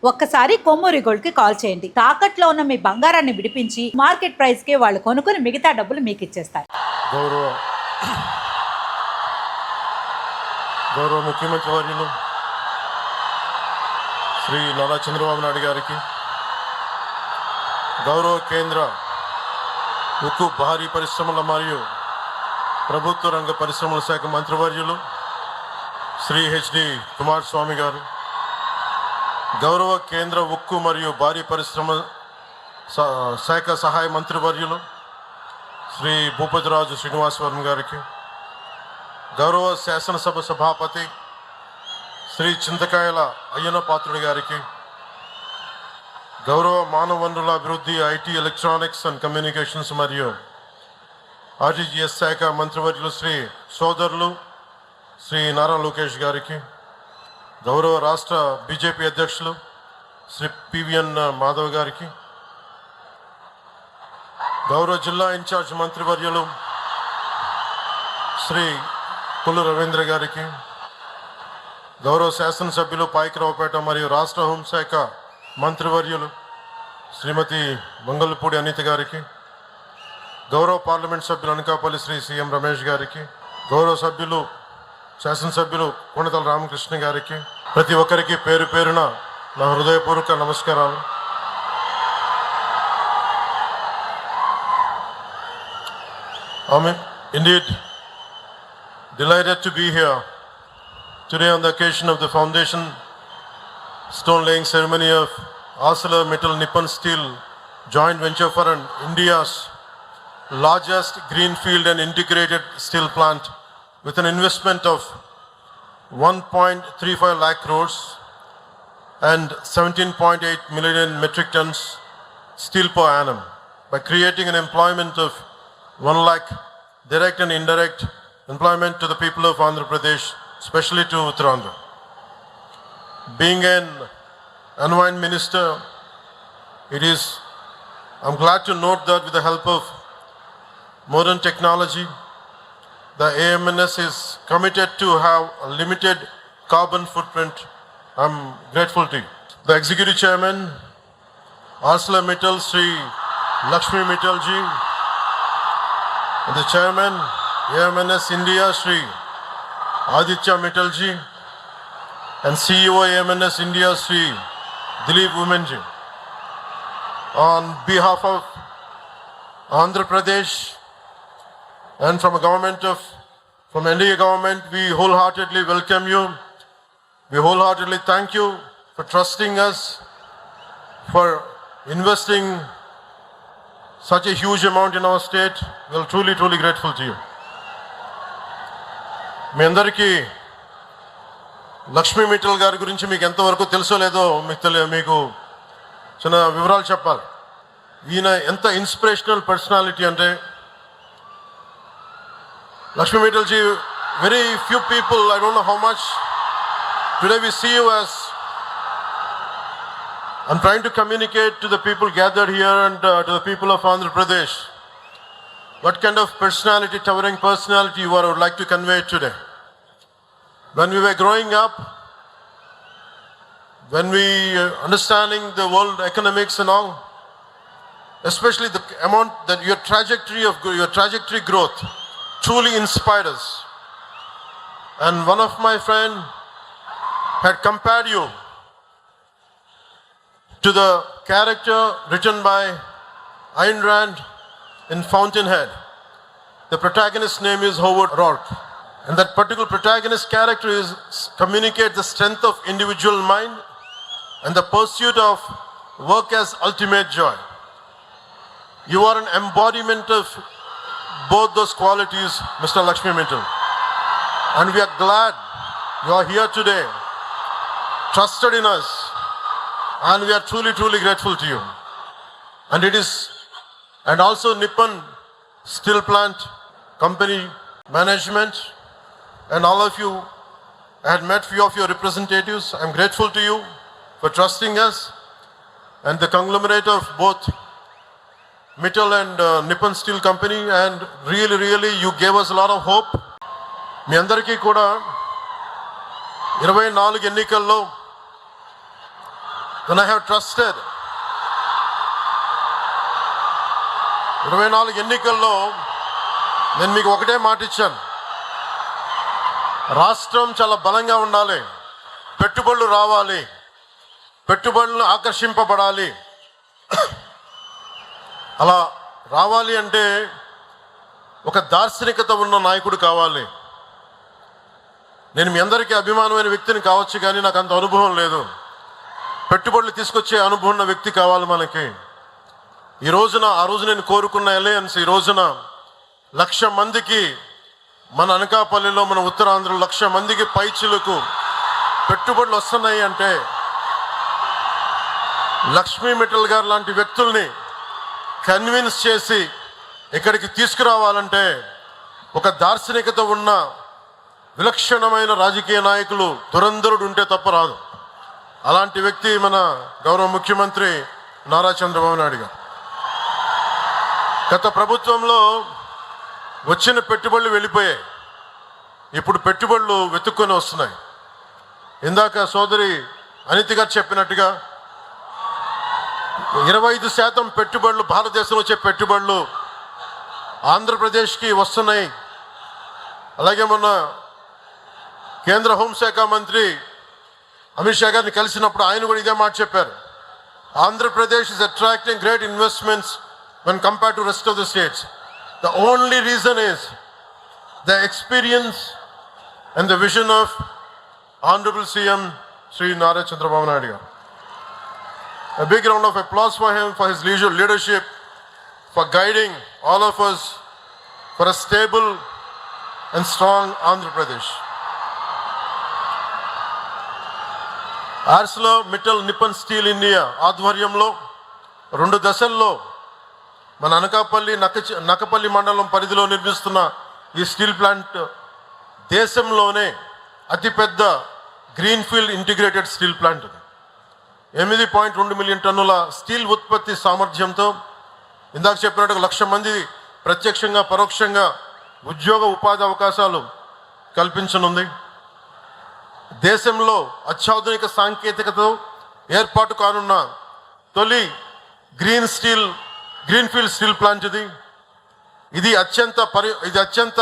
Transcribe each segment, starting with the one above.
ఒక్కసారి కొమ్మూరి గోల్డ్ కి కాల్ చేయండి. తాకట్లో ఉన్న మీ బంగారాన్ని విడిపించి మార్కెట్ ప్రైస్ కి వాళ్ళు కొనుక్కుని మిగతా డబ్బులు మీకు ఇచ్చేస్తారు. గౌరవ ముఖ్యమంత్రి వర్యులు శ్రీ నారా చంద్రబాబు నాయుడు గారికి, గౌరవ కేంద్ర ఉక్కు భారీ పరిశ్రమల మరియు ప్రభుత్వ రంగ పరిశ్రమల శాఖ మంత్రివర్యులు శ్రీ హెచ్డి కుమారస్వామి గారు, గౌరవ కేంద్ర ఉక్కు మరియు భారీ పరిశ్రమ శాఖ సహాయ మంత్రివర్యులు శ్రీ భూపతిరాజు శ్రీనివాసవరం గారికి, గౌరవ శాసనసభ సభాపతి శ్రీ చింతకాయల అయ్యన పాత్రుడి గారికి, గౌరవ మానవ వనరుల అభివృద్ధి, ఐటీ, ఎలక్ట్రానిక్స్ అండ్ కమ్యూనికేషన్స్ మరియు ఆర్టీజీఎస్ శాఖ మంత్రివర్యులు శ్రీ సోదరులు శ్రీ నారా లోకేష్ గారికి, గౌరవ రాష్ట్ర బీజేపీ అధ్యక్షులు శ్రీ పివిఎన్ మాధవ్ గారికి, గౌరవ జిల్లా ఇన్ఛార్జ్ మంత్రివర్యులు శ్రీ కొల్లు రవీంద్ర గారికి, గౌరవ శాసనసభ్యులు పాయకరావుపేట మరియు రాష్ట్ర హోంశాఖ మంత్రివర్యులు శ్రీమతి మంగళపూడి అనిత గారికి, గౌరవ పార్లమెంట్ సభ్యులు అనకాపల్లి శ్రీ సిఎం రమేష్ గారికి, గౌరవ సభ్యులు శాసనసభ్యులు కొణితల రామకృష్ణ గారికి, ప్రతి ఒక్కరికి పేరు పేరున నా హృదయపూర్వక నమస్కారాలు. Indeed, delighted to be here today on the occasion of the foundation stone laying ceremony of ArcelorMittal Nippon Steel joint venture for India's largest greenfield and integrated steel plant with an investment of 1.35 lakh crores and 17.8 million metric tons steel per annum by creating an employment of 1 lakh direct and indirect employment to the people of Andhra Pradesh, especially to Uttarakhand. Being an environment minister, I'm glad to note that with the help of modern technology, the AMNS is committed to have a limited carbon footprint. I'm grateful to you. The Executive Chairman, ArcelorMittal, Sri Lakshmi Mittal ji, and the Chairman, AMNS India, Sri Aditya Mittal ji, and CEO AMNS India, Sri Dilip Women ji. On behalf of Andhra Pradesh and from NDA government, we wholeheartedly welcome you. We wholeheartedly thank you for trusting us, for investing such a huge amount in our state. We are truly, truly grateful to you. మీ అందరికీ లక్ష్మీ మిట్టల్ గారి గురించి మీకు ఎంతవరకు తెలుసో లేదో మీకు చిన్న వివరాలు చెప్పాలి. ఈయన ఎంత ఇన్స్పిరేషనల్ పర్సనాలిటీ అంటే, Lakshmi Mittal ji, very few people, I don't know how much, today we see you as, I'm trying to communicate to the people gathered here and to the people of Andhra Pradesh, what kind of personality, towering personality you are, I would like to convey today. When we were growing up, when we understanding the world economics and all, especially the amount that your trajectory growth truly inspired us. And one of my friend had compared you to the character written by Ayn Rand in Fountainhead. The protagonist's name is Howard Rourke. And that particular protagonist character communicates the strength of individual mind and the pursuit of work as ultimate joy. You are an embodiment of both those qualities, Mr. Lakshmi Mittal. And we are glad you are here today, trusted in us, and we are truly, truly grateful to you. And also Nippon Steel Plant Company management and all of you, I had met few of your representatives. I'm grateful to you for trusting us, and the conglomerate of both Mittal and Nippon Steel Company, and really you gave us a lot of hope. మీ అందరికీ కూడా 24 ఎన్నికల్లో then I have trusted. 24 ఎన్నికల్లో నేను మీకు ఒకటే మాట ఇచ్చాను, రాష్ట్రం చాలా బలంగా ఉండాలి, పెట్టుబడులు రావాలి, పెట్టుబడులు ఆకర్షింపబడాలి. అలా రావాలి అంటే ఒక దార్శనికత ఉన్న నాయకుడు కావాలి. నేను మీ అందరికీ అభిమానమైన వ్యక్తిని కావచ్చు, కానీ నాకు అంత అనుభవం లేదు. పెట్టుబడులు తీసుకొచ్చే అనుభవం ఉన్న వ్యక్తి కావాలి మనకి. ఈ రోజున ఆ రోజు నేను కోరుకున్న అలయన్స్ ఈ రోజున 1,00,000 మందికి, మన అనకాపల్లిలో, మన ఉత్తరాంధ్రలో 1,00,000 మందికి పైచిలకు పెట్టుబడులు వస్తున్నాయి అంటే లక్ష్మీ మిట్టల్ గారు లాంటి వ్యక్తుల్ని కన్విన్స్ చేసి ఇక్కడికి తీసుకురావాలంటే ఒక దార్శనికత ఉన్న విలక్షణమైన రాజకీయ నాయకులు, దురంధరుడు ఉంటే తప్ప రాదు. అలాంటి వ్యక్తి మన గౌరవ ముఖ్యమంత్రి నారా చంద్రబాబు నాయుడు గారు. గత ప్రభుత్వంలో వచ్చిన పెట్టుబడులు వెళ్ళిపోయాయి, ఇప్పుడు పెట్టుబడులు వెతుక్కొని వస్తున్నాయి. ఇందాక సోదరి అనిత గారు చెప్పినట్టుగా 25% పెట్టుబడులు, భారతదేశంలో వచ్చే పెట్టుబడులు ఆంధ్రప్రదేశ్కి వస్తున్నాయి. అలాగే మొన్న కేంద్ర హోంశాఖ మంత్రి అమిత్ షా గారిని కలిసినప్పుడు ఆయన కూడా ఇదే మాట చెప్పారు. Andhra Pradesh is attracting great investments when compared to rest of the states. The only reason is the experience and the vision of Honorable CM Sri Nara Chandrababu Naidu garu. A big round of applause for him, for his leadership, for guiding all of us for a stable and strong Andhra Pradesh. ArcelorMittal Nippon Steel India ఆధ్వర్యంలో 2 దశల్లో మన అనకాపల్లి నక్కపల్లి మండలం పరిధిలో నిర్మిస్తున్న ఈ steel plant దేశంలోనే అతిపెద్ద greenfield integrated steel plant. 8.2 million టన్నుల స్టీల్ ఉత్పత్తి సామర్థ్యంతో ఇందాక చెప్పినట్టుగా 1,00,000 మంది ప్రత్యక్షంగా పరోక్షంగా ఉద్యోగ ఉపాధి అవకాశాలు కల్పించనుంది. దేశంలో అత్యాధునిక సాంకేతికతతో ఏర్పాటు కానున్న తొలి గ్రీన్ఫీల్డ్ స్టీల్ ప్లాంట్ ఇది అత్యంత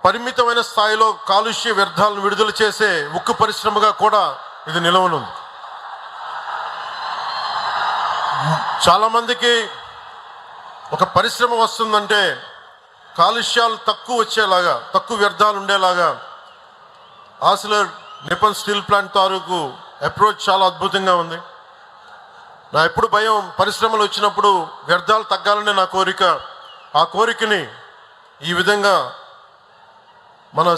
పరిమితమైన స్థాయిలో కాలుష్య వ్యర్థాలను విడుదల చేసే ఉక్కు పరిశ్రమగా కూడా ఇది నిలవనుంది. చాలా మందికి ఒక పరిశ్రమ వస్తుందంటే కాలుష్యాలు తక్కువ వచ్చేలాగా, తక్కువ వ్యర్థాలు ఉండేలాగా ఆర్సిలర్ నిప్పన్ స్టీల్ ప్లాంట్ తాలూకు అప్రోచ్ చాలా అద్భుతంగా ఉంది. నా ఎప్పుడు భయం, పరిశ్రమలు వచ్చినప్పుడు వ్యర్థాలు తగ్గాలనే నా కోరిక. ఆ కోరికని ఈ విధంగా మన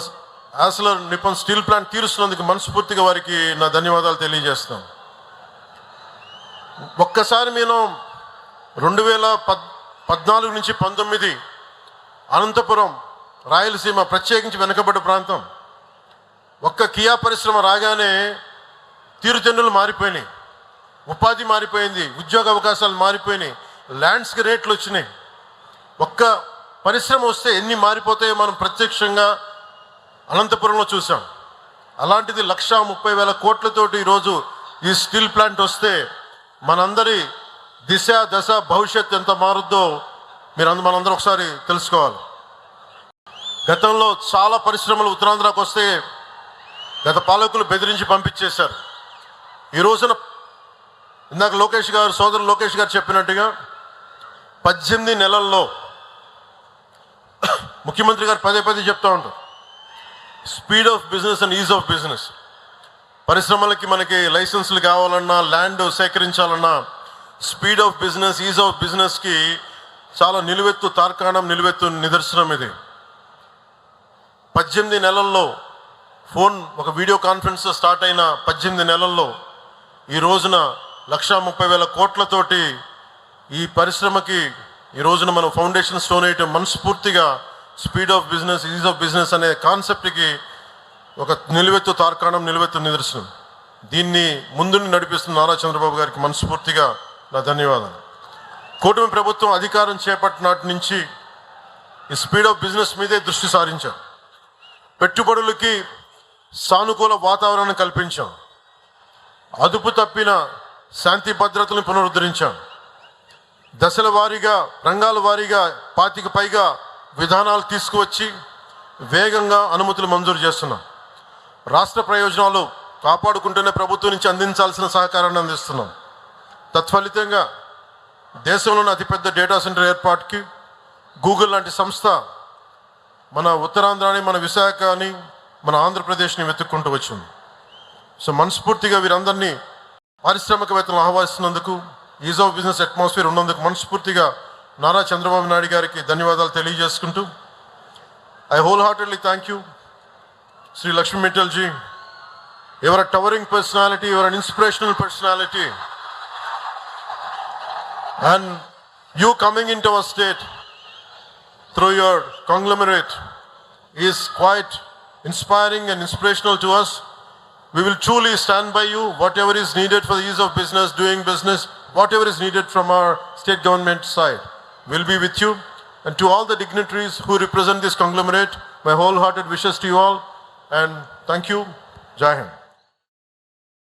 ఆర్సిలర్ నిప్పన్ స్టీల్ ప్లాంట్ తీరుస్తున్నందుకు మనస్ఫూర్తిగా వారికి నా ధన్యవాదాలు తెలియజేస్తున్నాను. ఒక్కసారి నేను 2014 నుంచి 19 అనంతపురం, రాయలసీమ, ప్రత్యేకించి వెనుకబడ్డ ప్రాంతం, ఒక్క కియా పరిశ్రమ రాగానే తీరుతెన్నులు మారిపోయినాయి, ఉపాధి మారిపోయింది, ఉద్యోగ అవకాశాలు మారిపోయినాయి, ల్యాండ్స్కి రేట్లు వచ్చినాయి. ఒక్క పరిశ్రమ వస్తే ఎన్ని మారిపోతాయో మనం ప్రత్యక్షంగా అనంతపురంలో చూసాం. అలాంటిది 1,30,000 కోట్లతోటి ఈరోజు ఈ స్టీల్ ప్లాంట్ వస్తే మనందరి దిశ దశ భవిష్యత్తు ఎంత మారుద్దో మనందరూ ఒకసారి తెలుసుకోవాలి. గతంలో చాలా పరిశ్రమలు ఉత్తరాంధ్రకు వస్తే గత పాలకులు బెదిరించి పంపించేశారు. ఈ రోజున ఇందాక సోదరు లోకేష్ గారు చెప్పినట్టుగా 18 నెలల్లో ముఖ్యమంత్రి గారు పదే చెప్తూ ఉంటారు, speed of business and ease of business. పరిశ్రమలకి మనకి లైసెన్సులు కావాలన్నా, ల్యాండ్ సేకరించాలన్నా speed of business, ease of బిజినెస్కి చాలా నిలువెత్తు నిదర్శనం ఇది. 18 నెలల్లో ఒక వీడియో కాన్ఫరెన్స్ స్టార్ట్ అయిన 18 నెలల్లో ఈ రోజున 1,30,000 కోట్లతోటి ఈ పరిశ్రమకి ఈ రోజున మనం ఫౌండేషన్ స్టోన్ వేయటం మనస్ఫూర్తిగా speed of business, ease of business అనే కాన్సెప్ట్కి ఒక నిలువెత్తు నిదర్శనం. దీన్ని ముందుని నడిపిస్తున్న నారా చంద్రబాబు గారికి మనస్ఫూర్తిగా నా ధన్యవాదాలు. కూటమి ప్రభుత్వం అధికారం చేపట్టినాటి నుంచి ఈ స్పీడ్ ఆఫ్ బిజినెస్ మీదే దృష్టి సారించాం. పెట్టుబడులకి సానుకూల వాతావరణం కల్పించాం. అదుపు తప్పిన శాంతి భద్రతలను పునరుద్ధరించాం. దశల వారీగా, రంగాల వారీగా 25 పైగా విధానాలు తీసుకువచ్చి వేగంగా అనుమతులు మంజూరు చేస్తున్నాం. రాష్ట్ర ప్రయోజనాలు కాపాడుకుంటూనే ప్రభుత్వం నుంచి అందించాల్సిన సహకారాన్ని అందిస్తున్నాం. తత్ఫలితంగా దేశంలోని అతిపెద్ద డేటా సెంటర్ ఏర్పాటుకి గూగుల్ లాంటి సంస్థ మన ఉత్తరాంధ్రాని, మన విశాఖని, మన ఆంధ్రప్రదేశ్ని వెతుక్కుంటూ వచ్చింది. సో మనస్ఫూర్తిగా వీరందరినీ పారిశ్రామికవేత్తలను ఆహ్వానిస్తున్నందుకు, ఈజ్ ఆఫ్ బిజినెస్ అట్మాస్ఫియర్ ఉన్నందుకు మనస్ఫూర్తిగా నారా చంద్రబాబు నాయుడు గారికి ధన్యవాదాలు తెలియజేసుకుంటూ, I whole heartedly thank you Sri Lakshmi Mittal ji. You are a towering personality, you are an inspirational personality. And you coming into our state through your conglomerate is quite inspiring and inspirational to us. We will truly stand by you. Whatever is needed for the ease of business, doing business, whatever is needed from our state government side, we'll be with you. And to all the dignitaries who represent this conglomerate, my wholehearted wishes to you all. And thank you. Jai Hind.